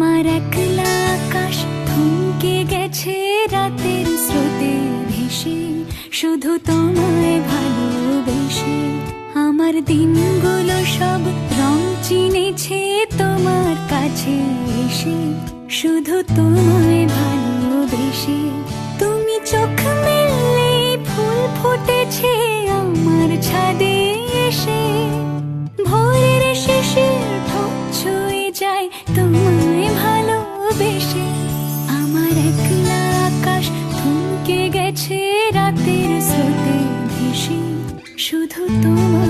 আমার একলা আকাশ থমকে গেছে রাতের স্রোতে ভেসে, শুধু তোমায় ভালোবেসে। আমার দিনগুলো সব রং চিনেছে তোমার কাছে এসে, শুধু তোমায় ভালোবেসে। তুমি চোখ মেললে ফুল ফুটেছে আমার ছাদে এসে, ভোরের শেষের ঠোঁট ছুঁয়ে যায় তোমায় ভালোবেসে। আমার একলা আকাশ থমকে গেছে রাতের স্রোতে ভেসে, শুধু তোমায়